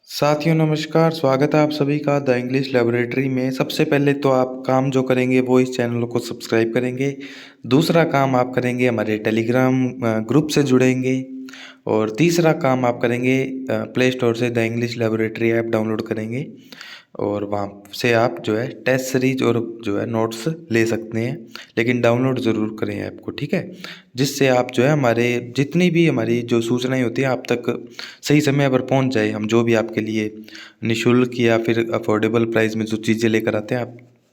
साथियों नमस्कार, स्वागत है आप सभी का द इंग्लिश लैबोरेटरी में। सबसे पहले तो आप काम जो करेंगे वो इस चैनल को सब्सक्राइब करेंगे। दूसरा काम आप करेंगे हमारे टेलीग्राम ग्रुप से जुड़ेंगे। और तीसरा काम आप करेंगे प्ले स्टोर से the English laboratory app download करेंगे। और वहाँ से आप जो है टेस्ट सीरीज और जो है नोट्स ले सकते हैं, लेकिन डाउनलोड ज़रूर करें ऐप को, ठीक है। जिससे आप जो है हमारे जितनी भी हमारी जो सूचनाएं होती हैं आप तक सही समय पर पहुंच जाए। हम जो भी आपके लिए निशुल्क या फिर अफोर्डेबल प्राइस में जो चीज़ें लेकर आते हैं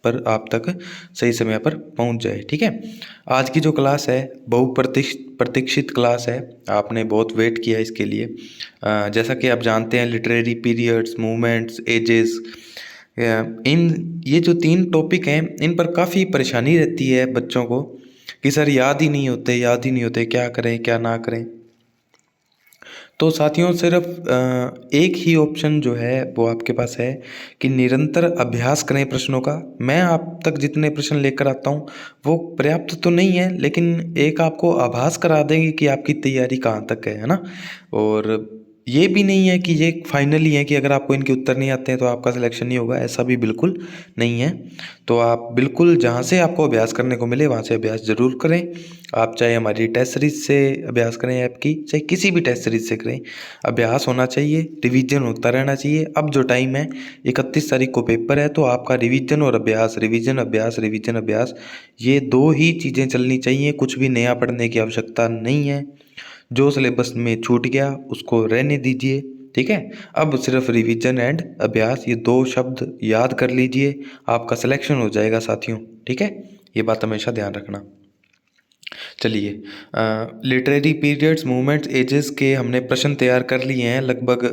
आप तक सही समय पर पहुंच जाए, ठीक है। आज की जो क्लास है प्रतीक्षित क्लास है। आपने बहुत वेट किया इसके लिए। जैसा कि आप जानते हैं लिटरेरी पीरियड्स, मूवमेंट्स, एजेस, इन ये जो 3 टॉपिक हैं इन पर काफ़ी परेशानी रहती है बच्चों को कि सर याद ही नहीं होते, क्या करें क्या ना करें। तो साथियों सिर्फ एक ही ऑप्शन जो है वो आपके पास है कि निरंतर अभ्यास करें प्रश्नों का। मैं आप तक जितने प्रश्न लेकर आता हूँ वो पर्याप्त तो नहीं है, लेकिन एक आपको आभास करा देंगे कि आपकी तैयारी कहाँ तक है ना। और ये भी नहीं है कि ये फाइनली है कि अगर आपको इनके उत्तर नहीं आते हैं तो आपका सिलेक्शन नहीं होगा, ऐसा भी बिल्कुल नहीं है। तो आप बिल्कुल जहाँ से आपको अभ्यास करने को मिले वहाँ से अभ्यास ज़रूर करें। आप चाहे हमारी टेस्ट सीरीज से अभ्यास करें ऐप की, चाहे किसी भी टेस्ट सीरीज से करें, अभ्यास होना चाहिए, रिवीजन होता रहना चाहिए। अब जो टाइम है 31 तारीख को पेपर है, तो आपका रिवीजन और अभ्यास, रिवीजन अभ्यास, रिवीजन अभ्यास, ये 2 ही चीज़ें चलनी चाहिए। कुछ भी नया पढ़ने की आवश्यकता नहीं है। जो सिलेबस में छूट गया उसको रहने दीजिए, ठीक है। अब सिर्फ रिवीजन एंड अभ्यास, ये 2 शब्द याद कर लीजिए, आपका सिलेक्शन हो जाएगा साथियों, ठीक है। ये बात हमेशा ध्यान रखना। चलिए, लिटरेरी पीरियड्स, मूवमेंट्स, एजेस के हमने प्रश्न तैयार कर लिए हैं। लगभग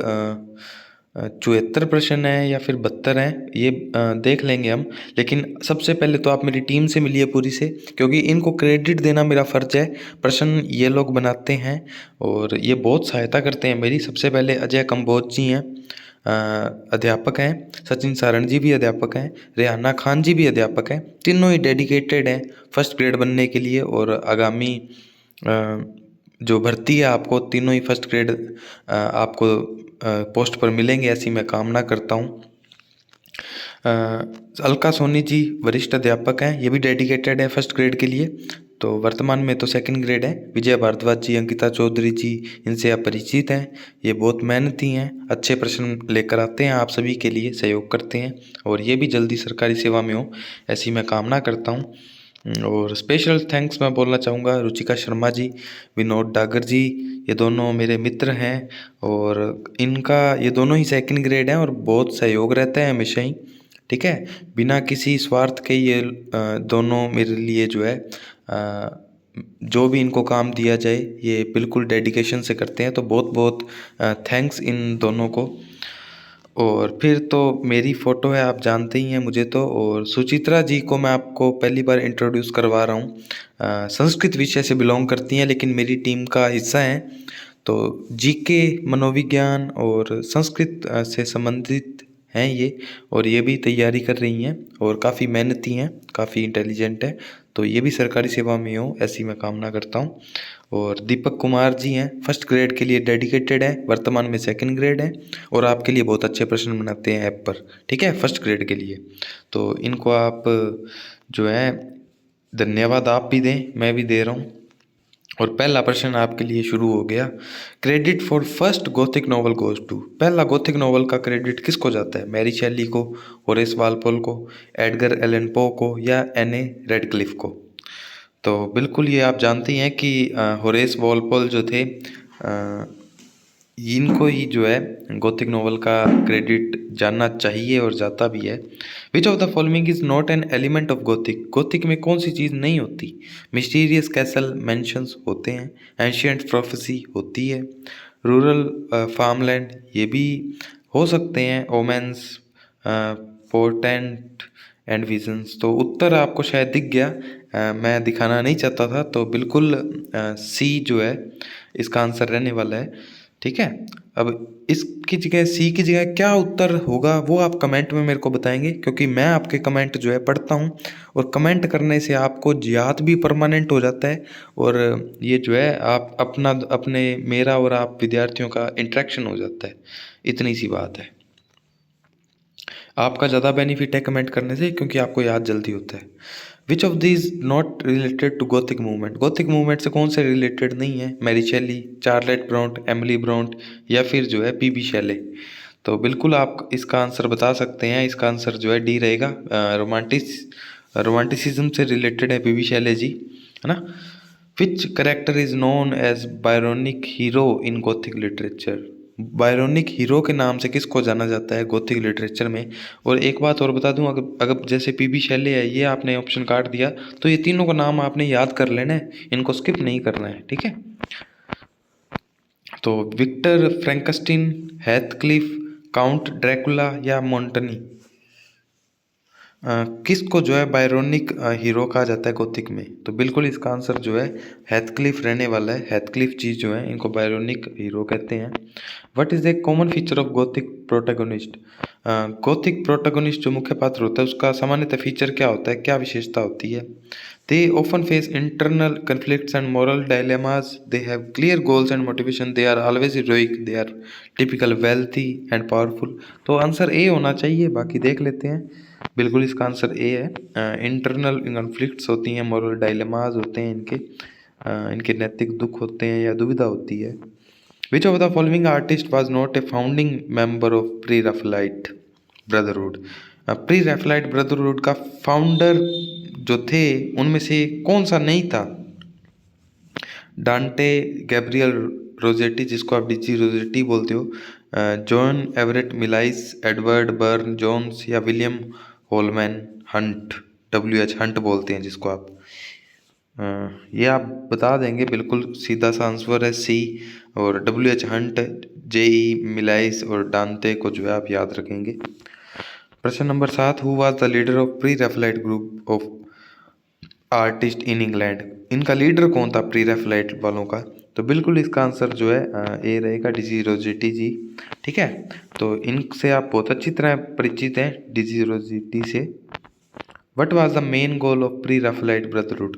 74 प्रश्न हैं या फिर 72 हैं, ये देख लेंगे हम। लेकिन सबसे पहले तो आप मेरी टीम से मिलिए पूरी से, क्योंकि इनको क्रेडिट देना मेरा फ़र्ज है। प्रश्न ये लोग बनाते हैं और ये बहुत सहायता करते हैं मेरी। सबसे पहले अजय कंबोज जी हैं, अध्यापक हैं। सचिन सारण जी भी अध्यापक हैं। रेहाना खान जी भी अध्यापक हैं। तीनों ही डेडिकेटेड हैं फर्स्ट ग्रेड बनने के लिए। और आगामी जो भर्ती है आपको तीनों ही फर्स्ट ग्रेड आपको पोस्ट पर मिलेंगे, ऐसी मैं कामना करता हूँ। अलका सोनी जी वरिष्ठ अध्यापक हैं, ये भी डेडिकेटेड है फर्स्ट ग्रेड के लिए। तो वर्तमान में तो सेकंड ग्रेड है। विजय भारद्वाज जी, अंकिता चौधरी जी, इनसे आप परिचित हैं। ये बहुत मेहनती हैं, अच्छे प्रश्न लेकर आते हैं, आप सभी के लिए सहयोग करते हैं और ये भी जल्दी सरकारी सेवा में हो, ऐसी मैं कामना करता हूँ। और स्पेशल थैंक्स मैं बोलना चाहूँगा रुचिका शर्मा जी, विनोद डागर जी, ये दोनों मेरे मित्र हैं। और इनका ये दोनों ही सेकंड ग्रेड हैं और बहुत सहयोग रहता है हमेशा ही, ठीक है। बिना किसी स्वार्थ के ये दोनों मेरे लिए जो है जो भी इनको काम दिया जाए ये बिल्कुल डेडिकेशन से करते हैं। तो बहुत बहुत थैंक्स इन दोनों को। और फिर तो मेरी फ़ोटो है, आप जानते ही हैं मुझे तो। और सुचित्रा जी को मैं आपको पहली बार इंट्रोड्यूस करवा रहा हूँ। संस्कृत विषय से बिलोंग करती हैं लेकिन मेरी टीम का हिस्सा हैं। तो जीके, मनोविज्ञान और संस्कृत से संबंधित हैं ये। और ये भी तैयारी कर रही हैं और काफ़ी मेहनती हैं, काफ़ी इंटेलिजेंट है। तो ये भी सरकारी सेवा में हो, ऐसी मैं कामना करता हूँ। और दीपक कुमार जी हैं, फर्स्ट ग्रेड के लिए डेडिकेटेड है, वर्तमान में सेकंड ग्रेड है और आपके लिए बहुत अच्छे प्रश्न बनाते हैं ऐप पर, ठीक है, फर्स्ट ग्रेड के लिए। तो इनको आप जो है धन्यवाद आप भी दें, मैं भी दे रहा हूँ। और पहला प्रश्न आपके लिए शुरू हो गया। Credit for first Gothic novel goes to. पहला गोथिक नॉवल का क्रेडिट किसको जाता है? मैरी शेली को, होरेस वालपोल को, एडगर एलन पो को या एन ए रेडक्लिफ को? तो बिल्कुल ये आप जानते हैं कि होरेस वॉलपोल जो थे इनको ही जो है गोथिक नॉवल का क्रेडिट जानना चाहिए और जाता भी है। Which of the following is not an element of Gothic. Gothic में कौन सी चीज़ नहीं होती? मिस्टीरियस कैसल मेंशंस होते हैं, एंशियंट प्रोफेसी होती है, रूरल फार्मलैंड ये भी हो सकते हैं, ओमेंस, पोर्टेंट एंड विजन्स। तो उत्तर आपको शायद दिख गया, मैं दिखाना नहीं चाहता था। तो बिल्कुल सी जो है इसका आंसर रहने वाला है, ठीक है। अब इसकी जगह सी की जगह क्या उत्तर होगा वो आप कमेंट में मेरे को बताएंगे, क्योंकि मैं आपके कमेंट जो है पढ़ता हूँ, और कमेंट करने से आपको याद भी परमानेंट हो जाता है, और ये जो है आप अपने मेरा और आप विद्यार्थियों का इंटरेक्शन हो जाता है। इतनी सी बात है। आपका ज़्यादा बेनिफिट है कमेंट करने से, क्योंकि आपको याद जल्दी होता है। Which of this not related to Gothic movement, Gothic movement से कौन से रिलेटेड नहीं है? Mary Shelley, Charlotte Bronte, Emily Bronte, या फिर जो है पीबी शेले। तो बिल्कुल आप इसका आंसर बता सकते हैं। इसका आंसर जो है डी रहेगा। रोमांटिसिज्म से रिलेटेड है पीबी शेले जी, है ना। Which character is known as Byronic hero in Gothic literature, Byronic hero के नाम से किसको जाना जाता है गोथिक लिटरेचर में? और एक बात और बता दूं, अगर अगर जैसे पीबी शेले है, ये आपने ऑप्शन काट दिया तो ये तीनों का नाम आपने याद कर लेना है, इनको स्किप नहीं करना है, ठीक है। तो विक्टर फ्रैंकस्टीन, हेथक्लिफ, काउंट ड्रैकुला या मोंटनी, किसको जो है बायरोनिक हीरो कहा जाता है गोथिक में? तो बिल्कुल इसका आंसर जो है हेथक्लिफ रहने वाला है। हेथक्लिफ जी जो है इनको बायरोनिक हीरो कहते हैं। What is the common feature of Gothic protagonist, Gothic protagonist जो मुख्य पात्र होता है उसका सामान्यतः फीचर क्या होता है, क्या विशेषता होती है? They often face internal conflicts and moral dilemmas, they have clear goals and motivation, they are always heroic, they are typical wealthy and powerful. तो आंसर ए होना चाहिए, बाकी देख लेते हैं। बिल्कुल इसका आंसर ए है। इंटरनल कन्फ्लिक्ट्स होती हैं, मोरल डायलेमाज होते हैं इनके नैतिक दुख होते हैं या दुविधा होती है। Which of the following artist was not a founding member of Pre Raphaelite Brotherhood, Pre Raphaelite Brotherhood का फाउंडर जो थे उनमें से कौन सा नहीं था? डांटे गैब्रियल रोजेटी, जिसको आप डीजी रोजेटी बोलते हो, John Everett Millais, Edward Burne Jones, या William Holman Hunt, WH Hunt बोलते हैं जिसको आप। ये आप बता देंगे, बिल्कुल सीधा सा आंसर है सी, और WH हंट, JE मिलाइस और डांटे को जो है आप याद रखेंगे। प्रश्न number 7, who was the leader of Pre Raphaelite group of artist in England, इनका लीडर कौन था प्री रैफलाइट वालों का? तो बिल्कुल इसका आंसर जो है ए रहेगा, डीजी रोजेटी जी, ठीक है। तो इनसे आप बहुत अच्छी तरह परिचित हैं, डीजी रोजेटी से। What was the main goal of Pre Raphaelite Brotherhood,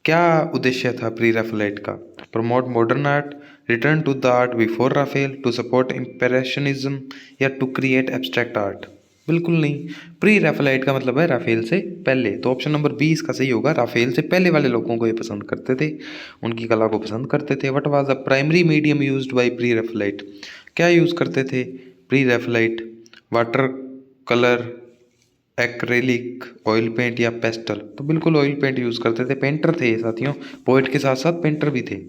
क्या उद्देश्य था प्री रैफलाइट का? Promote modern art, return to the art before Raphael, to support impressionism, या टू क्रिएट एब्स्ट्रैक्ट आर्ट? बिल्कुल नहीं, प्री रैफलाइट का मतलब है राफेल से पहले। तो ऑप्शन नंबर बी इसका सही होगा, राफेल से पहले वाले लोगों को ये पसंद करते थे, उनकी कला को पसंद करते थे। What was the primary medium used by Pre Raphaelite, क्या यूज़ करते थे Pre Raphaelite? Water colour, acrylic, oil paint, या पेस्टल? तो बिल्कुल ऑयल पेंट यूज़ करते थे, पेंटर थे ये साथियों, पोइट के साथ साथ पेंटर भी थे।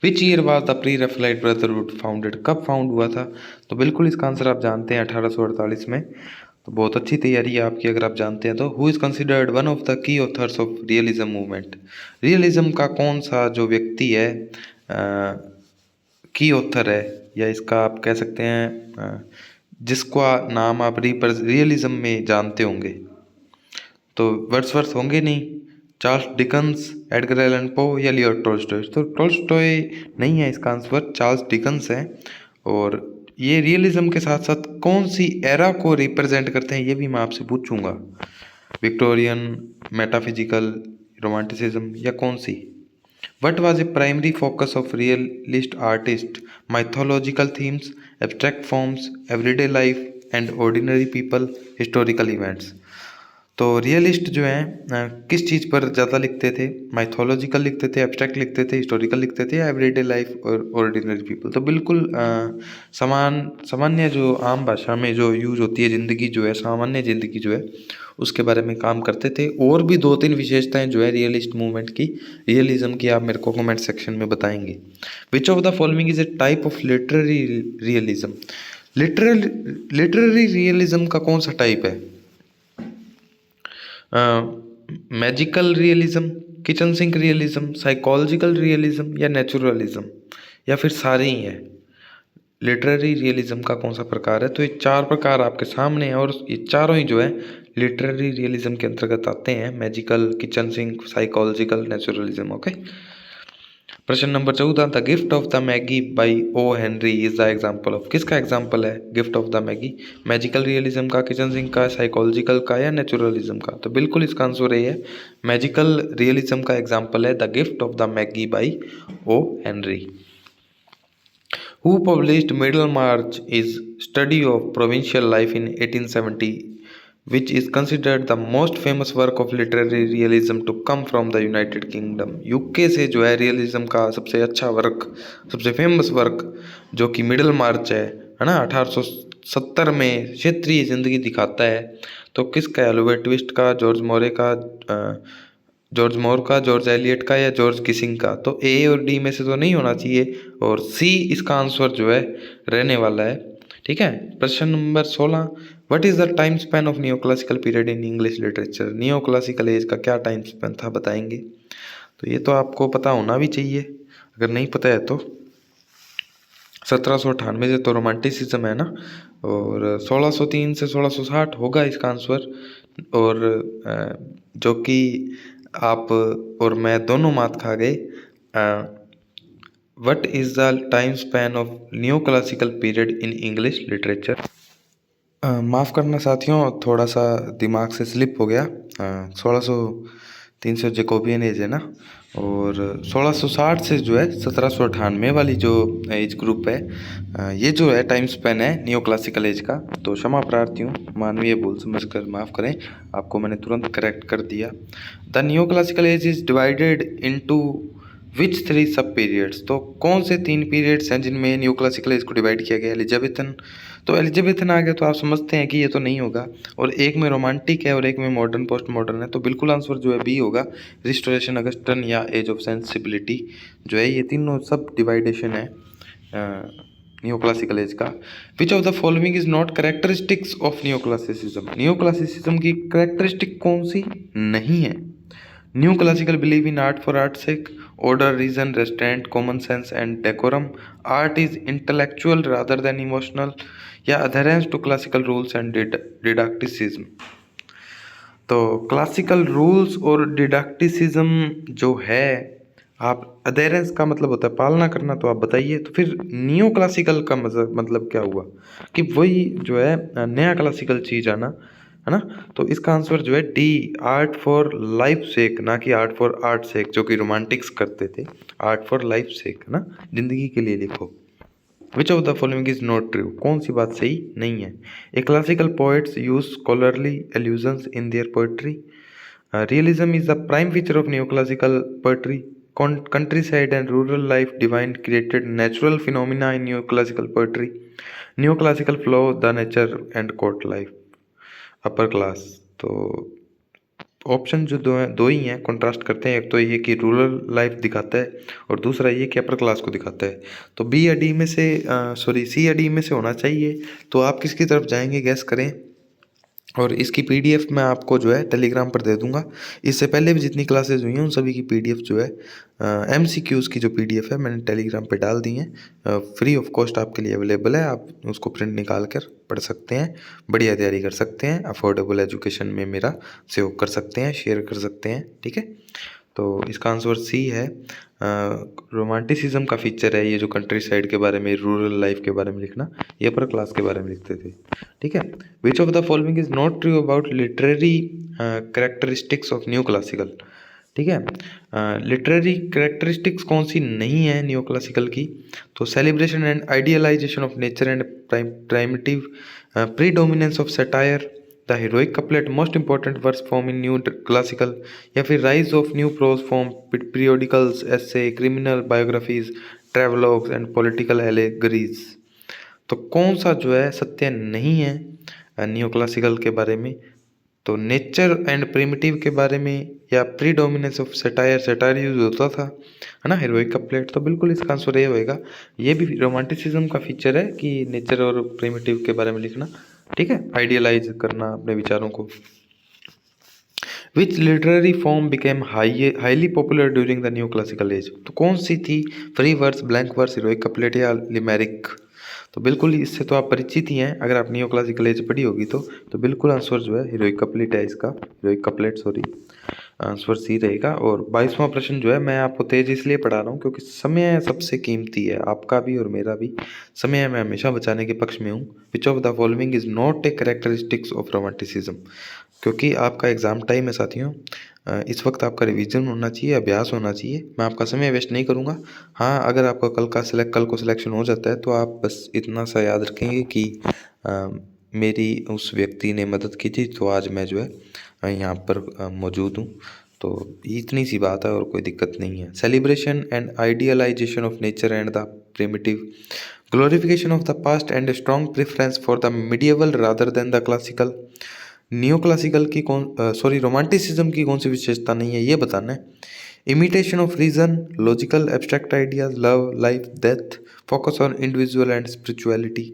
Which year was the Pre Raphaelite Brotherhood founded, कब फाउंड हुआ था? तो बिल्कुल इसका आंसर आप जानते हैं 1848 में। तो बहुत अच्छी तैयारी है आपकी अगर आप जानते हैं तो। Who is considered one of the key authors of realism movement, realism का कौन सा जो व्यक्ति है की ऑथर है, या इसका आप कह सकते हैं जिसका नाम आप रियलिज्म में जानते होंगे? तो वर्ड्सवर्थ होंगे नहीं, चार्ल्स डिकन्स, एडगर एलन पो, या लियो टोल्स्टॉय? तो टोल्स्टॉय नहीं है इसका आंसर, चार्ल्स डिकन्स है। और ये रियलिज्म के साथ साथ कौन सी एरा को रिप्रेजेंट करते हैं ये भी मैं आपसे पूछूंगा, विक्टोरियन, मेटाफिजिकल, रोमांटिसिज्म, या कौन सी? What was a primary focus of realist artists? Mythological themes, abstract forms, everyday life, and ordinary people, historical events. तो रियलिस्ट जो हैं किस चीज़ पर ज़्यादा लिखते थे? माइथोलॉजिकल लिखते थे, एब्स्ट्रैक्ट लिखते थे, हिस्टोरिकल लिखते थे, या एवरीडे लाइफ और ऑर्डिनरी पीपल? तो बिल्कुल सामान्य जो आम भाषा में जो यूज होती है ज़िंदगी जो है, सामान्य ज़िंदगी जो है उसके बारे में काम करते थे। और भी 2-3 विशेषताएं जो है रियलिस्ट मूवमेंट की, रियलिज्म की, आप मेरे को कमेंट सेक्शन में बताएंगे। Which of the following is a type of literary realism, literary realism का कौन सा टाइप है? Magical realism, kitchen sink realism, psychological realism, या नेचुरलिज्म, या फिर सारे ही हैं? लिटरेरी रियलिज्म का कौन सा प्रकार है? तो ये 4 प्रकार आपके सामने हैं, और ये चारों ही जो है लिटरेरी रियलिज्म के अंतर्गत आते हैं, magical, kitchen sink, psychological, naturalism. Okay, प्रश्न number 14, the gift of the Magi by O Henry is the example of, किसका एग्जाम्पल है gift of the Magi? Magical realism का, किचन सिंक का, साइकोलॉजिकल का या नेचुरलिज्म का? तो बिल्कुल इसका आंसर ये है, मैजिकल रियलिज्म का एग्जाम्पल है the gift of the Magi by O Henry. Who published Middlemarch is Study of Provincial Life in 1870, which is considered the most famous work of literary realism to come from the United Kingdom। UK से जो है realism का सबसे अच्छा work, सबसे famous work जो कि middle मार्च है ना, 1870 में क्षेत्रीय जिंदगी दिखाता है। तो किसका है? ओलिवर ट्विस्ट का, जॉर्ज मोरे का, जॉर्ज मोर का, जॉर्ज एलियट का या जॉर्ज किसिंग का? तो ए और डी में से तो नहीं होना चाहिए, और सी इसका आंसर जो है रहने वाला है। ठीक है। प्रश्न number 16, what is the time span of neo classical period in English literature? Neo classical age का क्या टाइम स्पैन था, बताएंगे? तो ये तो आपको पता होना भी चाहिए, अगर नहीं पता है तो। 1798 से तो रोमांटिसिज्म है ना, और 1603 से 1660 होगा इसका आंसर। और जो कि आप और मैं दोनों मात खा गए। What is the time span of new classical period in English literature? माफ़ करना साथियों, थोड़ा सा दिमाग से स्लिप हो गया। 1603 से जैकोबियन एज है ना, और 1660 से जो है 1798 वाली जो एज ग्रुप है, ये जो है टाइम स्पेन है न्यू क्लासिकल एज का। तो क्षमा प्रार्थी हूँ, मानवीय भूल समझकर माफ़ करें, आपको मैंने तुरंत करेक्ट कर दिया। The new classical as is divided into विच 3 सब पीरियड्स? तो कौन से 3 पीरियड्स हैं जिनमें न्यू क्लासिकल एज को डिवाइड किया गया? एलिजाबेथन, तो एलिजाबेथन आ गया तो आप समझते हैं कि ये तो नहीं होगा, और एक में रोमांटिक है और एक में मॉडर्न पोस्ट मॉडर्न है। तो बिल्कुल आंसर जो है बी होगा, रिस्टोरेशन, अगस्टन या एज ऑफ सेंसिबिलिटी जो है, ये तीनों सब डिवाइडेशन है न्यू क्लासिकल एज का। Which of the following is not characteristics of new classicism? New classicism की कैरेक्टरिस्टिक कौन सी नहीं है? New classical believe in art for art sake, order, reason, restraint, common sense and decorum, art is intellectual rather than emotional, या adherence to classical rules and didacticism? तो classical rules और डिडक्टिसिज्म जो है, आप अधेरेंस का मतलब होता है पालना करना, तो आप बताइए। तो फिर न्यू क्लासिकल का मतलब क्या हुआ? कि वही जो है नया क्लासिकल चीज़ आना, है ना। तो इसका आंसर जो है डी, आर्ट फॉर लाइफ सेक, ना कि आर्ट फॉर आर्ट सेक जो कि रोमांटिक्स करते थे। आर्ट फॉर लाइफ सेक, है ना, जिंदगी के लिए लिखो। विच of the following is not true? कौन सी बात सही नहीं है? ए classical poets use scholarly illusions in their poetry. Realism is the prime feature of new classical poetry. Countryside and rural life divine created natural phenomena in neoclassical poetry. Neoclassical flow the nature and court life. Upper class, तो option जो दो ही हैं, contrast करते हैं। एक तो ये कि रूरल लाइफ दिखाता है, और दूसरा ये कि अपर क्लास को दिखाता है। तो बी या डी में से सी या डी में से होना चाहिए। तो आप किसकी तरफ जाएंगे, गैस करें। और इसकी पीडीएफ मैं आपको जो है टेलीग्राम पर दे दूंगा। इससे पहले भी जितनी क्लासेस हुई हैं उन सभी की पीडीएफ जो है एमसीक्यूज़ की जो पीडीएफ है मैंने टेलीग्राम पे डाल दी हैं। फ्री ऑफ कॉस्ट आपके लिए अवेलेबल है, आप उसको प्रिंट निकाल कर पढ़ सकते हैं, बढ़िया तैयारी कर सकते हैं, अफोर्डेबल एजुकेशन में मेरा सहयोग कर सकते हैं, शेयर कर सकते हैं। ठीक है, तो इसका आंसर सी है। रोमांटिसिज्म का फीचर है ये जो कंट्री साइड के बारे में, रूरल लाइफ के बारे में लिखना, ये अपर क्लास के बारे में लिखते थे। ठीक है। Which of the following is not true about literary characteristics of new classical? ठीक है, लिटरेरी कैरेक्टरिस्टिक्स कौन सी नहीं है न्यू क्लासिकल की? तो celebration and idealisation of nature and primitive, predominance of satire, the heroic couplet most important verse form in new classical, या फिर rise of new prose form, periodicals, essay, criminal biographies, travelogues and political allegories. तो कौन सा जो है सत्य नहीं है न्यू क्लासिकल के बारे में? तो नेचर एंड प्रिमिटिव के बारे में, या predominance of satire, satire use होता था, है ना, हीरोइक कपलेट। तो बिल्कुल इसका आंसर ये होएगा। ये भी रोमांटिसिज्म का फीचर है कि नेचर और प्रिमिटिव के बारे में लिखना। ठीक है, आइडियलाइज करना अपने विचारों को। Which literary form became highly popular during the new classical age? तो कौन सी थी? Free verse, blank verse, heroic couplet या लिमेरिक? तो बिल्कुल इससे तो आप परिचित ही हैं, अगर आप न्यू क्लासिकल एज पढ़ी होगी तो बिल्कुल आंसर जो है हीरोइक कपलेट है इसका, heroic couplet sorry. Answer C रहेगा। और 22वां प्रश्न जो है मैं आपको तेज इसलिए पढ़ा रहा हूँ क्योंकि समय सबसे कीमती है, आपका भी और मेरा भी। समय मैं हमेशा बचाने के पक्ष में हूँ। विच of the following is not a characteristics of romanticism, क्योंकि आपका एग्जाम टाइम है साथियों। इस वक्त आपका रिवीजन होना चाहिए, अभ्यास होना चाहिए। मैं आपका समय वेस्ट नहीं करूँगा। हाँ, अगर आपका कल को सिलेक्शन हो जाता है तो आप बस इतना सा याद रखेंगे कि मेरी उस व्यक्ति ने मदद की थी, तो आज मैं जो है यहाँ पर मौजूद हूँ। तो इतनी सी बात है और कोई दिक्कत नहीं है। Celebration and idealisation of nature and the primitive, glorification of the past and strong preference for the medieval rather than the classical. Neo classical की रोमांटिसिज्म की कौन सी विशेषता नहीं है, ये बताना है। Imitation of reason, logical abstract ideas, love, life, death, focus on individual and spirituality.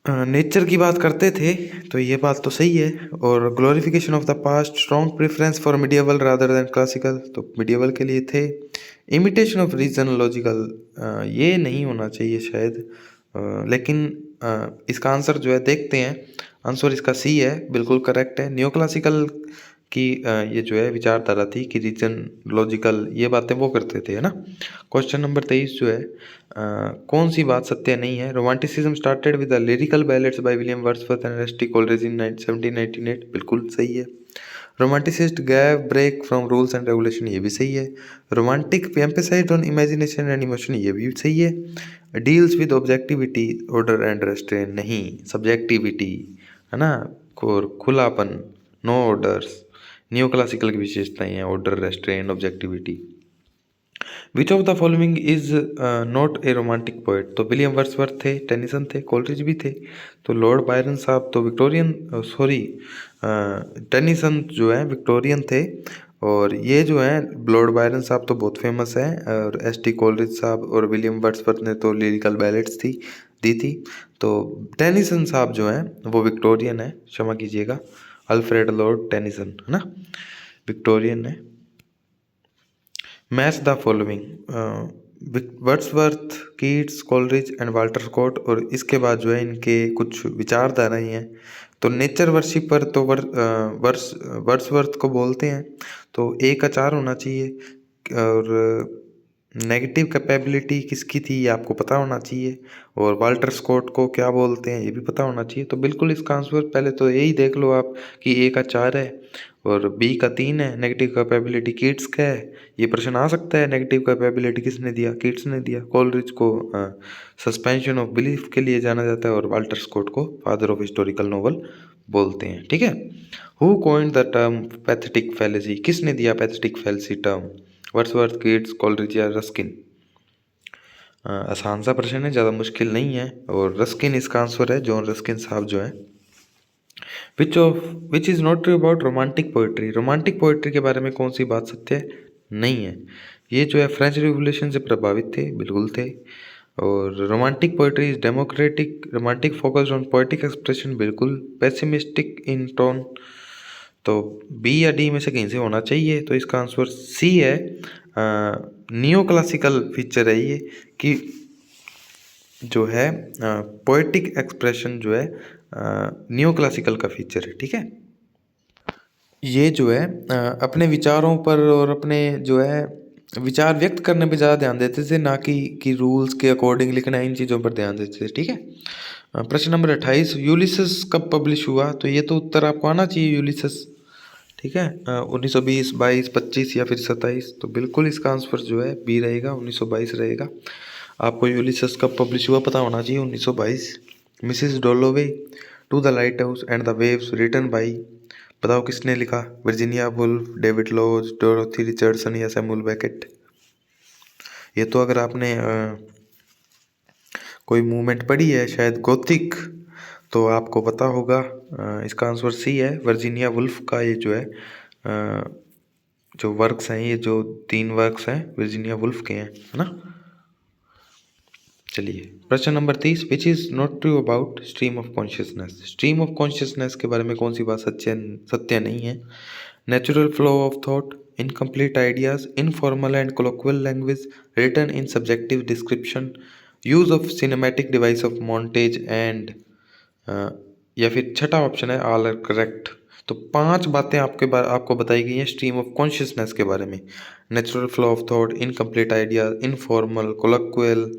Nature की बात करते थे तो ये बात तो सही है। और glorification of the past, strong preference for medieval rather then classical, तो मिडिएवल के लिए थे। इमिटेशन ऑफ रीजन, लॉजिकल, ये नहीं होना चाहिए शायद, लेकिन इसका आंसर जो है देखते हैं। आंसर इसका सी है, बिल्कुल करेक्ट है। न्यू क्लासिकल की ये जो है विचारधारा थी कि रीजन, लॉजिकल, ये बातें वो करते थे, है ना। क्वेश्चन नंबर 23 जो है कौन सी बात सत्य नहीं है। Romanticism started with the Lyrical Ballads by William Wordsworth and S T Coleridge in 1798, बिल्कुल सही है। Romanticist gave break from rules and regulation, ये भी सही है। Romantic emphasised on imagination and emotion, ये भी सही है। Deals with objectivity, order and restraint, नहीं, सब्जेक्टिविटी, है ना, खुलापन, नो ऑर्डर्स। न्यू क्लासिकल की विशेषताएं हैं order, restaurant, objectivity. Which of the following is not a romantic poet, तो विलियम वर्ड्सवर्थ थे, टेनिसन थे, कोलरिज भी थे। तो लॉर्ड बायरन साहब तो विक्टोरियन, टेनिसन जो है विक्टोरियन थे। और ये जो है लॉर्ड बायरन साहब तो बहुत फेमस है, और एस टी कोलरिज साहब और विलियम वर्ड्सवर्थ ने तो लिरिकल बैलेट्स दी थी। तो टेनिसन साहब जो हैं वो विक्टोरियन है, क्षमा कीजिएगा, अल्फ्रेड लॉर्ड टेनिसन, है ना, विक्टोरियन है। Match the following, Wordsworth, Keats, Coleridge and Walter Scott. और इसके बाद जो है इनके कुछ विचारधाराएं हैं। तो नेचर वर्शिपर तो वर्ड्सवर्थ को बोलते हैं, तो ए का 4 होना चाहिए। और नेगेटिव कैपेबिलिटी किसकी थी ये आपको पता होना चाहिए। और वाल्टर स्कॉट को क्या बोलते हैं ये भी पता होना चाहिए। तो बिल्कुल इसका आंसर पहले तो यही देख लो आप कि ए का 4 है और बी का 3 है। नेगेटिव कैपेबिलिटी किड्स का है, ये प्रश्न आ सकता है। नेगेटिव कैपेबिलिटी किसने दिया, किड्स ने दिया। कोलरिज को सस्पेंशन ऑफ बिलीफ के लिए जाना जाता है और वाल्टर स्कॉट को फादर ऑफ हिस्टोरिकल नॉवल बोलते हैं, ठीक है। Who coined the term pathetic fallacy, किसने दिया pathetic fallacy term, Wordsworth, Keats, Coleridge या रस्किन। आसान सा प्रश्न है, ज़्यादा मुश्किल नहीं है। और रस्किन इसका आंसर है, जॉन रस्किन साहब जो है। विच is not true about romantic poetry, romantic poetry के बारे में कौन सी बात सत्य नहीं है। ये जो है फ्रेंच रिवोल्यूशन से प्रभावित थे, बिल्कुल थे। और romantic poetry is democratic, romantic focused on poetic expression, बिल्कुल। पेसिमिस्टिक इन टोन, तो बी या डी में से कहीं से होना चाहिए। तो इसका आंसर सी है, नियो क्लासिकल फीचर है ये कि जो है पोएटिक एक्सप्रेशन जो है नियो क्लासिकल का फीचर है, ठीक है। ये जो है अपने विचारों पर और अपने जो है विचार व्यक्त करने पे ज़्यादा ध्यान देते थे, ना कि रूल्स के अकॉर्डिंग लिखना, इन चीज़ों पर ध्यान देते थे, ठीक है। प्रश्न नंबर 28, यूलिसस कब पब्लिश हुआ, तो ये तो उत्तर आपको आना चाहिए, यूलिसस, ठीक है। 1920, 22, 25 या फिर 27, तो बिल्कुल इसका आंसर जो है बी रहेगा, 1922 रहेगा। आपको यूलिसस कब पब्लिश हुआ पता होना चाहिए, 1922। Mrs Dalloway, to the Lighthouse and the Waves, written by, बताओ किसने लिखा, Virginia Woolf, David Lodge, Dorothy Richardson या सैमुअल बेकेट। ये तो अगर आपने कोई मूवमेंट पढ़ी है शायद गोथिक, तो आपको पता होगा। इसका आंसर सी है, वर्जीनिया वुल्फ का ये जो है जो वर्क्स हैं, ये जो 3 वर्क्स हैं वर्जीनिया वुल्फ के हैं, है ना। चलिए प्रश्न number 30, which is not true about stream of consciousness, stream of consciousness के बारे में कौन सी बात सत्य नहीं है। Natural flow of thought, incomplete ideas, informal and colloquial language, written in subjective description, use of cinematic device of montage and, या फिर छठा ऑप्शन है ऑल आर करेक्ट। तो 5 बातें आपको बताई गई हैं स्ट्रीम ऑफ कॉन्शियसनेस के बारे में। Natural flow of thought, incomplete idea, informal, colloquial,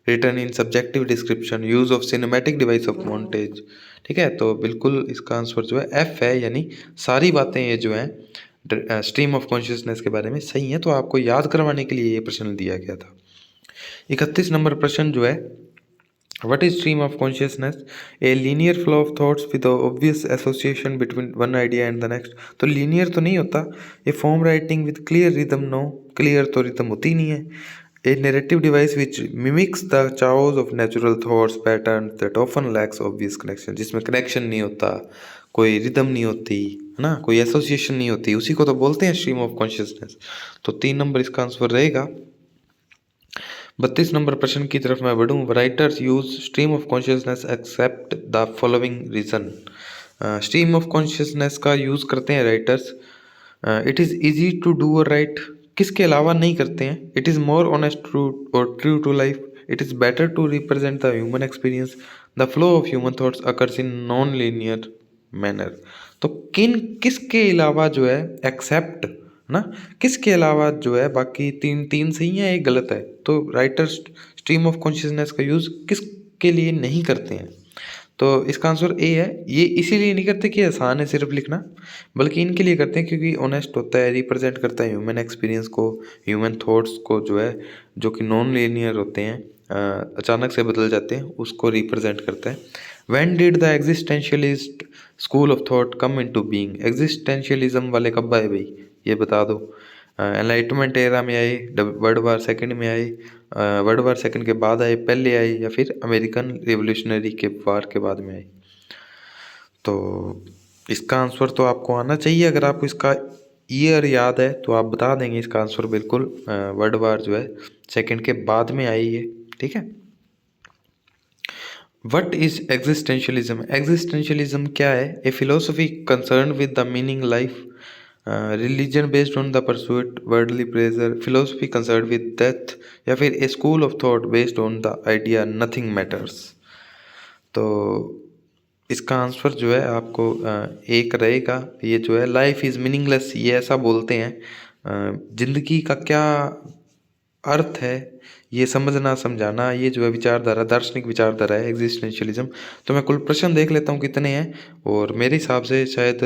written in subjective description, use of cinematic device of montage. ठीक है, तो बिल्कुल इसका आंसर जो है एफ है, यानी सारी बातें ये जो हैं स्ट्रीम ऑफ कॉन्शियसनेस के बारे में सही हैं। तो आपको याद करवाने के लिए ये प्रश्न दिया गया था। 31 नंबर प्रश्न जो है, What is stream of consciousness? A linear flow of thoughts with the obvious association between one idea and the next। तो linear तो नहीं होता। A form writing with clear rhythm, no, clear तो rhythm होती नहीं है। A narrative device which mimics the chaos of natural thoughts patterns that often lacks obvious connection, जिसमें connection नहीं होता, कोई rhythm नहीं होती है ना, कोई association नहीं होती, उसी को तो बोलते हैं stream of consciousness। तो 3 नंबर इसका आंसर रहेगा। 32 नंबर प्रश्न की तरफ मैं बढ़ूँ। Writers use stream of consciousness except the following reason. Stream of consciousness का यूज़ करते हैं writers. It is easy to do और राइट, किसके अलावा नहीं करते हैं। It is more honest true और true to life. It is better to represent the human experience. The flow of human thoughts occurs in non linear manner. तो किसके अलावा जो है एक्सेप्ट ना, किसके अलावा जो है, बाकी तीन सही है, एक गलत है। तो राइटर स्ट्रीम ऑफ कॉन्शियसनेस का यूज़ किसके लिए नहीं करते हैं, तो इसका आंसर ए है। ये इसीलिए नहीं करते कि आसान है सिर्फ लिखना, बल्कि इनके लिए करते हैं क्योंकि ऑनेस्ट होता है, रिप्रेजेंट करता है ह्यूमन एक्सपीरियंस को, ह्यूमन थॉट्स को जो है, जो कि नॉन लीनियर होते हैं, अचानक से बदल जाते हैं, उसको रिप्रेजेंट करता है। When did the existentialist school of thought come into being. Existentialism वाले कब आए भाई, ये बता दो। एनलाइटमेंट एरा में आए, वर्ल्ड वार सेकंड में आए, वर्ल्ड वार सेकंड के बाद आए, पहले आए, या फिर अमेरिकन रिवोल्यूशनरी के वार के बाद में आए। तो इसका आंसर तो आपको आना चाहिए। अगर आपको इसका ईयर याद है तो आप बता देंगे इसका आंसर बिल्कुल वर्ल्ड वार जो है सेकंड के बाद में आई है। ठीक है। What is existentialism. एग्जिस्टेंशियलिज्म क्या है? A philosophy concern with the meaning life, religion based on the pursuit worldly pleasure, philosophy concern with death, या फिर a school of thought based on the idea nothing matters. तो इसका answer जो है आपको एक रहेगा। ये जो है लाइफ इज़ मीनिंगलेस, ये ऐसा बोलते हैं। जिंदगी का क्या अर्थ है ये समझना समझाना, ये जो है विचारधारा, दार्शनिक विचारधारा है एग्जिस्टेंशियलिज्म। तो मैं कुल प्रश्न देख लेता हूँ कितने हैं, और मेरे हिसाब से शायद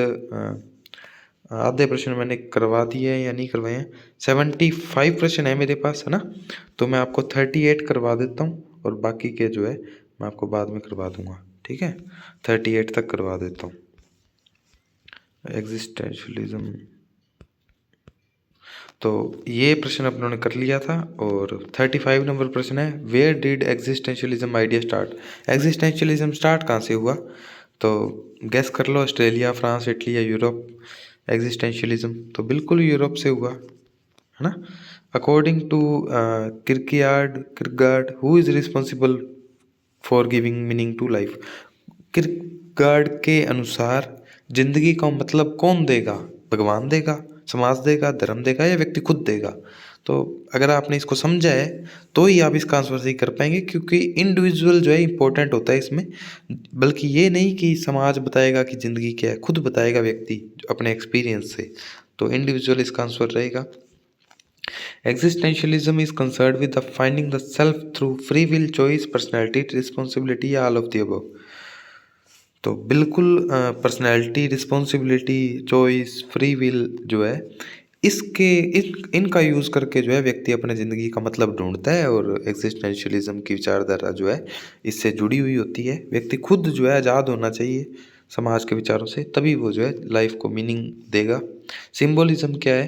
आधे प्रश्न मैंने करवा दिए हैं या नहीं करवाए हैं। 75 प्रश्न है मेरे पास, है ना। तो मैं आपको 38 करवा देता हूँ, और बाकी के जो है मैं आपको बाद में करवा दूंगा। ठीक है, 38 तक करवा देता हूँ। एग्जिस्टेंशियलिज्म, तो ये प्रश्न अपनों ने कर लिया था। और 35 नंबर प्रश्न है, where did existentialism idea start. Existentialism start कहाँ से हुआ? तो गैस कर लो, ऑस्ट्रेलिया, फ्रांस, इटली या यूरोप। एग्जिस्टेंशियलिज्म तो बिल्कुल यूरोप से हुआ, है ना। According to Kierkegaard, who is responsible for giving meaning to life. Kierkegaard के अनुसार जिंदगी का मतलब कौन देगा? भगवान देगा, समाज देगा, धर्म देगा, या व्यक्ति खुद देगा? तो अगर आपने इसको समझा है तो ही आप इसका आंसर सही कर पाएंगे, क्योंकि इंडिविजुअल जो है इंपॉर्टेंट होता है इसमें, बल्कि ये नहीं कि समाज बताएगा कि ज़िंदगी क्या है, खुद बताएगा व्यक्ति अपने एक्सपीरियंस से। तो इंडिविजुअल इसका आंसर रहेगा। Existentialism is concern with the finding the self through free will, choice, personality, responsibility, या ऑल ऑफ द अबव। तो बिल्कुल personality, responsibility, choice, free will जो है, इनका यूज़ करके जो है व्यक्ति अपने ज़िंदगी का मतलब ढूंढता है। और एग्जिस्टेंशियलिज्म की विचारधारा जो है इससे जुड़ी हुई होती है। व्यक्ति खुद जो है आज़ाद होना चाहिए समाज के विचारों से, तभी वो जो है लाइफ को मीनिंग देगा। सिंबोलिज्म क्या है?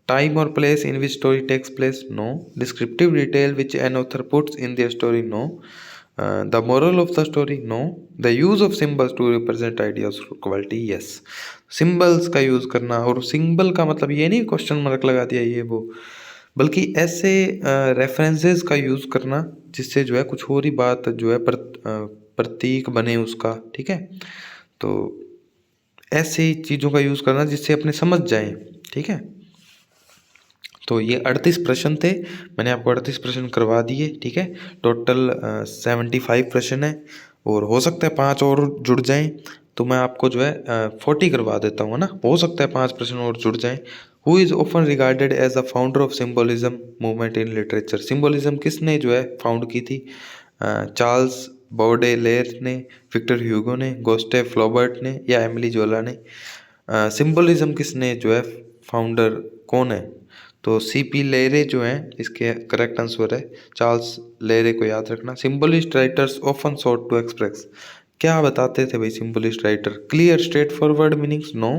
टाइम और place in which story takes place, no. Descriptive detail which an author puts in their story, no. The moral of the story, no. The use of symbols to represent ideas quality, yes. Symbols का use करना, और symbol का मतलब ये नहीं question mark लगा दिया ये वो, बल्कि ऐसे रेफरेंसेस का यूज करना जिससे जो है कुछ और ही बात जो है प्रतीक बने उसका। ठीक है, तो ऐसी चीज़ों का यूज करना जिससे अपने समझ जाएं। ठीक है, तो ये 38 प्रश्न थे, मैंने आपको 38 प्रश्न करवा दिए। ठीक है, टोटल 75 प्रश्न है, और हो सकता है 5 और जुड़ जाएं। तो मैं आपको जो है 40 करवा देता हूँ, है ना, हो सकता है 5 प्रश्न और जुड़ जाएं। Who is often regarded as a founder of symbolism movement in literature. Symbolism किसने जो है फाउंड की थी? चार्ल्स बॉडेलेयर ने, विक्टर ह्यूगो ने, गुस्टेव फ्लॉबर्ट ने या एमिली जोला ने। सिम्बोलिज्म किसने जो है फाउंडर कौन है? तो सीपी लेरे जो हैं इसके करेक्ट आंसर है। चार्ल्स लेरे को याद रखना। Symbolist writers often sought to express. क्या बताते थे भाई symbolist writer? Clear straightforward meanings? No.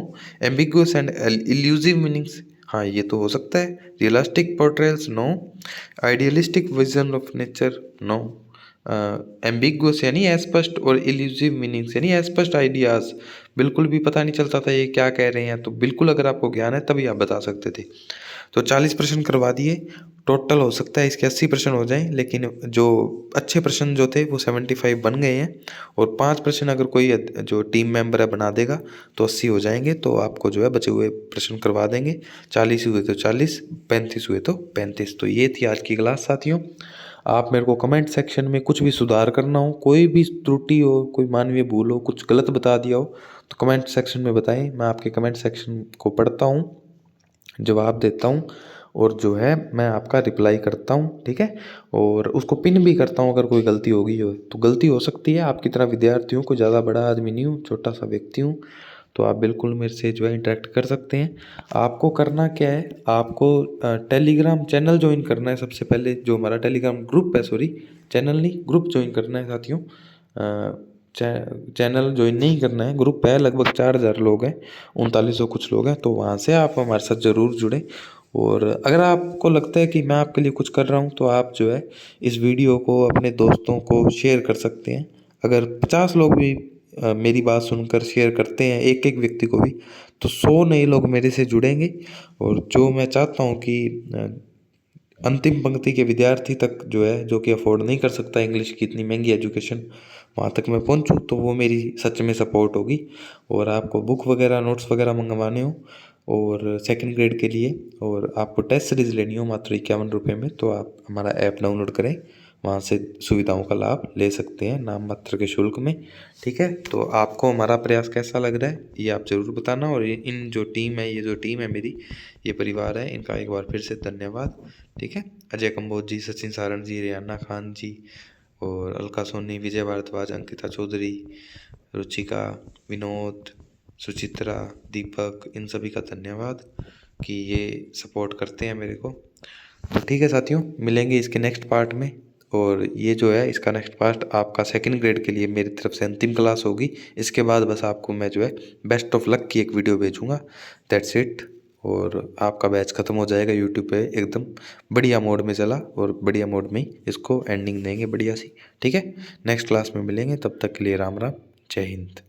Ambiguous and elusive meanings? हाँ, ये तो हो सकता है। Realistic portrayals? No. Idealistic vision of nature? No. Ambiguous यानी अस्पष्ट और इल्यूसिव मीनिंग्स यानी अस्पष्ट आइडियाज, बिल्कुल भी पता नहीं चलता था ये क्या कह रहे हैं। तो बिल्कुल अगर आपको ज्ञान है तभी आप बता सकते थे। तो 40 प्रश्न करवा दिए टोटल, हो सकता है इसके 80 प्रश्न हो जाएं, लेकिन जो अच्छे प्रश्न जो थे वो 75 बन गए हैं। और 5 प्रश्न अगर कोई जो टीम मेंबर है बना देगा तो 80 हो जाएंगे। तो आपको जो है बचे हुए प्रश्न करवा देंगे। 40 हुए तो 40, 35 हुए तो 35। तो ये थी आज की क्लास साथियों। आप मेरे को कमेंट सेक्शन में कुछ भी सुधार करना हो, कोई भी त्रुटि हो, कोई मानवीय भूल हो, कुछ गलत बता दिया हो तो कमेंट सेक्शन में बताएं। मैं आपके कमेंट सेक्शन को पढ़ता हूँ, जवाब देता हूँ और जो है मैं आपका रिप्लाई करता हूँ, ठीक है। और उसको पिन भी करता हूँ अगर कोई गलती होगी हो तो। गलती हो सकती है, आपकी तरह विद्यार्थी हूँ, कोई ज़्यादा बड़ा आदमी नहीं हूँ, छोटा सा व्यक्ति हूँ। तो आप बिल्कुल मेरे से जो है इंटरेक्ट कर सकते हैं। आपको करना क्या है, आपको टेलीग्राम चैनल ज्वाइन करना है सबसे पहले। जो हमारा टेलीग्राम ग्रुप है, सॉरी चैनल नहीं, ग्रुप ज्वाइन करना है साथियों। चैनल ज्वाइन नहीं करना है, ग्रुप है, लगभग 4000 लोग हैं, 3900 कुछ लोग हैं। तो वहाँ से आप हमारे साथ ज़रूर जुड़ें। और अगर आपको लगता है कि मैं आपके लिए कुछ कर रहा हूँ तो आप जो है इस वीडियो को अपने दोस्तों को शेयर कर सकते हैं। अगर 50 लोग भी मेरी बात सुनकर शेयर करते हैं, एक एक व्यक्ति को भी, तो 100 नए लोग मेरे से जुड़ेंगे। और जो मैं चाहता हूँ कि अंतिम पंक्ति के विद्यार्थी तक जो है, जो कि अफोर्ड नहीं कर सकता इंग्लिश की इतनी महंगी एजुकेशन, वहाँ तक मैं पहुँचूँ, तो वो मेरी सच में सपोर्ट होगी। और आपको बुक वगैरह नोट्स वगैरह मंगवाने हो और सेकंड ग्रेड के लिए, और आपको टेस्ट सीरीज़ लेनी हो मात्र 51 रुपये में, तो आप हमारा ऐप डाउनलोड करें, वहाँ से सुविधाओं का लाभ ले सकते हैं नाम मात्र के शुल्क में, ठीक है। तो आपको हमारा प्रयास कैसा लग रहा है ये आप ज़रूर बताना। और इन जो टीम है, ये जो टीम है मेरी, ये परिवार है, इनका एक बार फिर से धन्यवाद, ठीक है। अजय कंबोज जी, सचिन सारण जी, रेहाना खान जी और अलका सोनी, विजय भारद्वाज, अंकिता चौधरी, रुचिका, विनोद, सुचित्रा, दीपक, इन सभी का धन्यवाद कि ये सपोर्ट करते हैं मेरे को। तो ठीक है साथियों, मिलेंगे इसके नेक्स्ट पार्ट में। और ये जो है इसका नेक्स्ट पार्ट आपका सेकंड ग्रेड के लिए मेरी तरफ से अंतिम क्लास होगी। इसके बाद बस आपको मैं जो है बेस्ट ऑफ लक की एक वीडियो भेजूँगा, दैट्स इट। और आपका बैच ख़त्म हो जाएगा यूट्यूब पे, एकदम बढ़िया मोड में चला, और बढ़िया मोड में ही इसको एंडिंग देंगे बढ़िया सी, ठीक है। नेक्स्ट क्लास में मिलेंगे, तब तक के लिए राम राम, जय हिंद।